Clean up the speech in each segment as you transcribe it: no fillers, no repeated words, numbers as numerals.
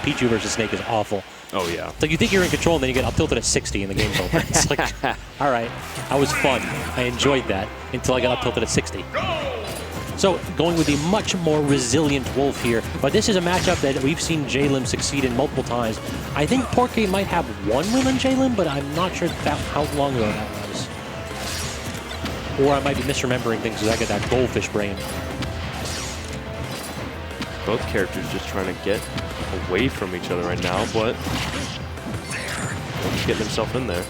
Pichu versus Snake is awful. Oh, yeah. It's like you think you're in control, and then you get up tilted at 60 and the game's over. It's like, all right, that was fun. I enjoyed that until I got up tilted at 60. So going with the much more resilient Wolf here, but this is a matchup that we've seen JLim succeed in multiple times. I think Porkaye might have one win on JLim, but I'm not sure how long ago that was. Or I might be misremembering things because I get that goldfish brain. Both characters just trying to get away from each other right now, but just getting himself in there.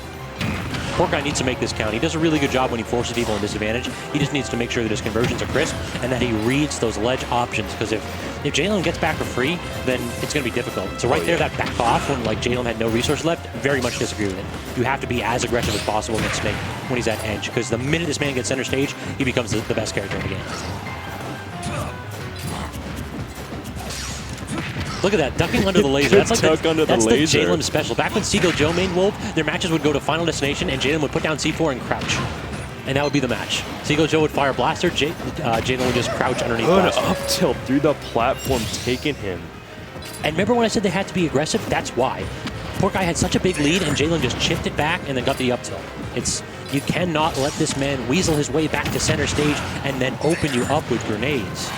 Porkaye needs to make this count. He does a really good job when he forces people in disadvantage. He just needs to make sure that his conversions are crisp and that he reads those ledge options. Because if JLim gets back for free, then it's going to be difficult. So right there, that back off when like JLim had no resource left, very much disagree with it. You have to be as aggressive as possible against Snake when he's at edge. Because the minute this man gets center stage, he becomes the best character in the game. Look at that, ducking under the laser. That's like the JLim special. Back when Seagull Joe main Wolf, their matches would go to Final Destination and JLim would put down C4 and crouch. And that would be the match. Seagull Joe would fire Blaster, JLim would just crouch underneath Blaster. Up tilt through the platform, taking him. And remember when I said they had to be aggressive? That's why. Porkaye had such a big lead and JLim just chipped it back and then got the up tilt. You cannot let this man weasel his way back to center stage and then open you up with grenades.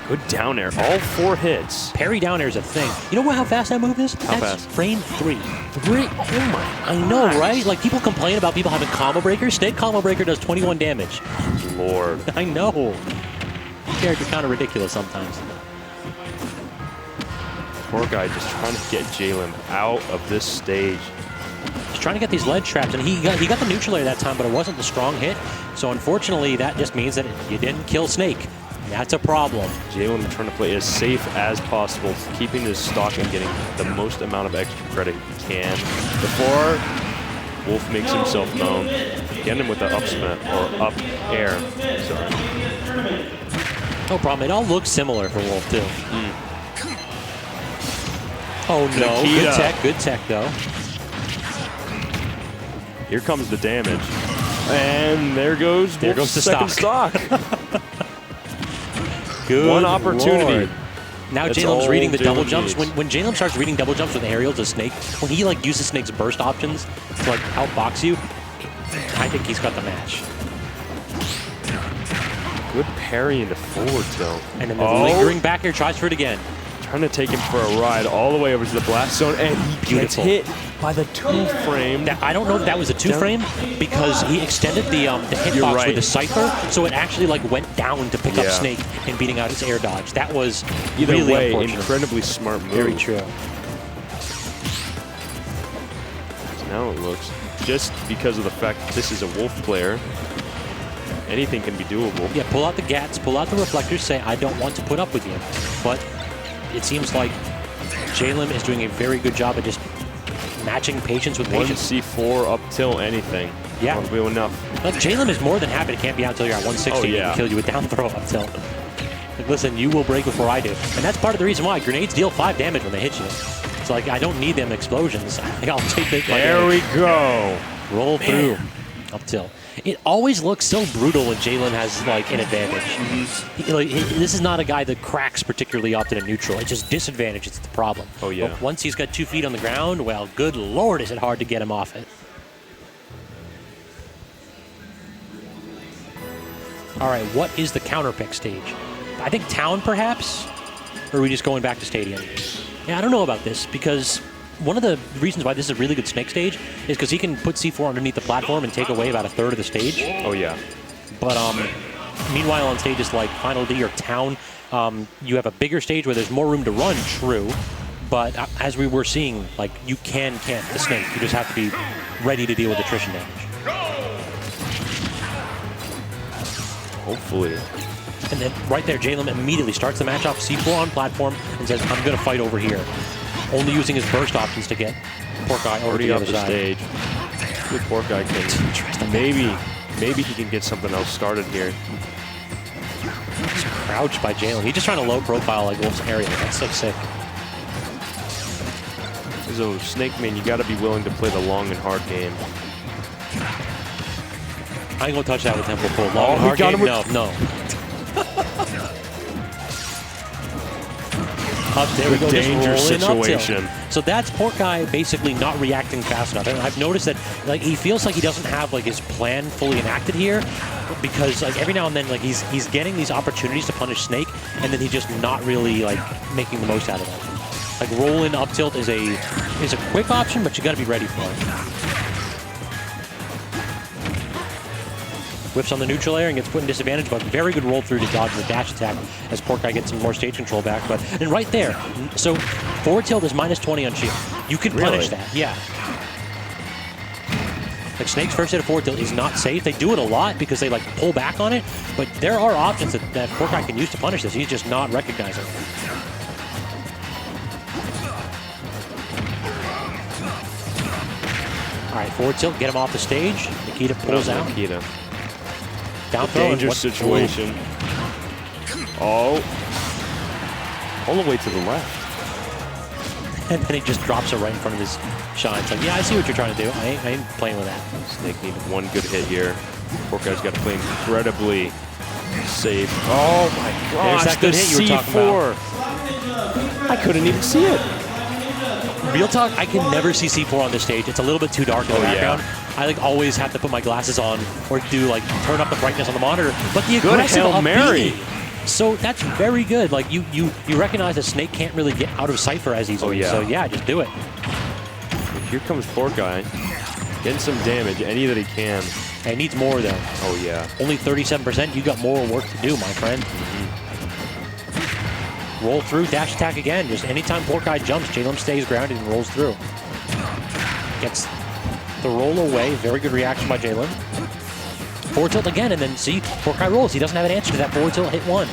Good down air, all 4 hits. Parry down air is a thing. You know how fast that move is? How fast? Frame 3. 3? Oh my. I know, right? Like people complain about people having combo breakers. Snake combo breaker does 21 damage. Lord. I know. Character kind of ridiculous sometimes. Porkaye just trying to get JLim out of this stage. He's trying to get these ledge traps, and he got the neutral air that time, but it wasn't the strong hit. So unfortunately, that just means that you didn't kill Snake. That's a problem. JLim trying to play as safe as possible, keeping his stock and getting the most amount of extra credit he can before Wolf makes himself known. Getting him with the up smash, or up air, sorry. No problem. It all looks similar for Wolf, too. Oh, no. Nikita. Good tech, though. Here comes the damage. And there goes the second stock. Good One opportunity. Lord. Now JLim's reading the double jumps. When JLim starts reading double jumps with aerial to Snake, when he like uses Snake's burst options to like outbox you, I think he's got the match. Good parry into forward tilt. And then the lingering back air tries for it again. Trying to take him for a ride all the way over to the blast zone, and he gets hit by the 2-frame. I don't know if that was a 2-frame because he extended the hitbox with the Cypher, so it actually like went down to pick up Snake and beating out his air dodge. That was really unfortunate. Incredibly smart move. Very true. So now it looks, just because of the fact that this is a Wolf player, anything can be doable. Yeah, pull out the gats, pull out the reflectors, say, I don't want to put up with you. But it seems like JLim is doing a very good job at just matching patience with patience. C4 up till anything. Yeah. Won't be enough. Like, JLim is more than happy to camp you out until you're at 160 and kill you with down throw up tilt. Like, listen, you will break before I do. And that's part of the reason why grenades deal 5 damage when they hit you. It's like, I don't need them explosions. I'll take it. There we go. Roll through. Up tilt. It always looks so brutal when JLim has like an advantage. This is not a guy that cracks particularly often in neutral. It's just disadvantage. It's the problem. Oh yeah. But once he's got 2 feet on the ground, well, good Lord, is it hard to get him off it. All right, what is the counter pick stage? I think town, perhaps, or are we just going back to stadium? Yeah, I don't know about this because one of the reasons why this is a really good Snake stage is because he can put C4 underneath the platform and take away about 1/3 of the stage. Oh, yeah. But meanwhile, on stages like Final D or Town, you have a bigger stage where there's more room to run, true. But as we were seeing, like, you can camp the Snake. You just have to be ready to deal with attrition damage. Hopefully. And then right there, JLim immediately starts the match off C4 on platform and says, I'm going to fight over here. Only using his burst options to get Porkaye over to the other side. Stage. Good Porkaye can. Maybe he can get something else started here. Just crouched by JLim. He's just trying to low profile like Wolf's area. That's so sick. As a Snake main, you got to be willing to play the long and hard game. I ain't gonna touch that with Temple Pull. Long and hard game? No. There we go. Danger just roll in up tilt. situation. So that's Porkaye basically not reacting fast enough. And I've noticed that like he feels like he doesn't have like his plan fully enacted here, because like every now and then like he's getting these opportunities to punish Snake, and then he's just not really like making the most out of it. Like roll in up tilt is a quick option, but you got to be ready for it. Whiffs on the neutral air and gets put in disadvantage, but very good roll through to dodge the dash attack as Porkaye gets some more stage control back. But and right there, so forward tilt is -20 on shield. You can punish that, yeah. Like Snake's first hit of forward tilt is not safe. They do it a lot because they like pull back on it, but there are options that Porkaye can use to punish this. He's just not recognizing it. All right, forward tilt, get him off the stage. Nikita pulls out. Nikita. Down throw. Danger situation. Oh. All the way to the left. And then he just drops it right in front of his shot. It's like, yeah, I see what you're trying to do. I ain't playing with that. Snake needed one good hit here. Porkaye's got to play incredibly safe. Oh my gosh, there's that good hit you were talking about. I couldn't even see it. Real talk, I can never see C4 on this stage. It's a little bit too dark in the background. I like always have to put my glasses on or do like turn up the brightness on the monitor. But the aggressive Hail Mary. So that's very good. Like you recognize that Snake can't really get out of Cypher as easily. Oh, yeah. So yeah, just do it. Here comes Porkaye. Getting some damage, any that he can. And he needs more though. Oh yeah. Only 37%. You got more work to do, my friend. Roll through, dash attack again. Just anytime Porkaye jumps, JLim stays grounded and rolls through. Gets the roll away. Very good reaction by JLim. Forward tilt again, and then see, Porkaye rolls. He doesn't have an answer to that forward tilt hit one.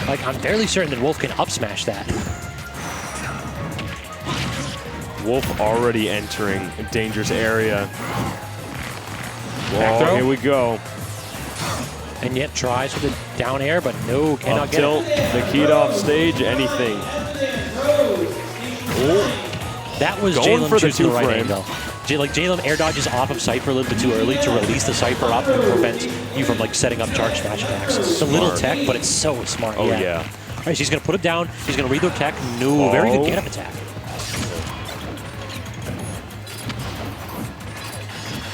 Like, I'm fairly certain that Wolf can up smash that. Wolf already entering a dangerous area. Back throw. Here we go. And yet tries with the down air, but no, cannot get tilt, it. Nikita off stage, anything. Ooh. That was Going JLim for the choosing the right two-frame. angle. Like JLim air dodges off of Cypher a little bit too early to release the Cypher up and prevent you from like setting up charge smash attacks. It's a little tech, but it's so smart. Oh yeah. All right, so he's gonna put it down. He's gonna read their tech. No, very good get up attack.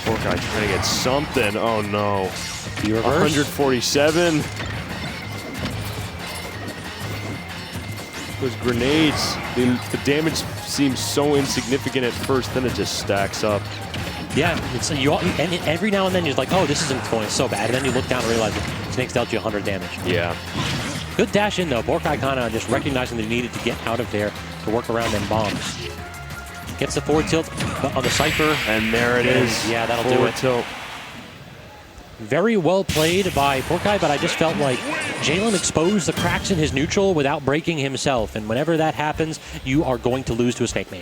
Porkaye trying to get something. Oh no. The reverse. 147. Those grenades, the damage seems so insignificant at first, then it just stacks up. Yeah, and every now and then you're like, oh, this isn't going so bad. And then you look down and realize that Snake's dealt you 100 damage. Yeah. Good dash in, though. Porkaye kind of just recognizing that he needed to get out of there to work around them bombs. Gets the forward tilt on the Cypher. And there it is. Yeah, that'll do Forward it. tilt. Very well played by Porkaye, but I just felt like JLim exposed the cracks in his neutral without breaking himself. And whenever that happens, you are going to lose to a Snake main.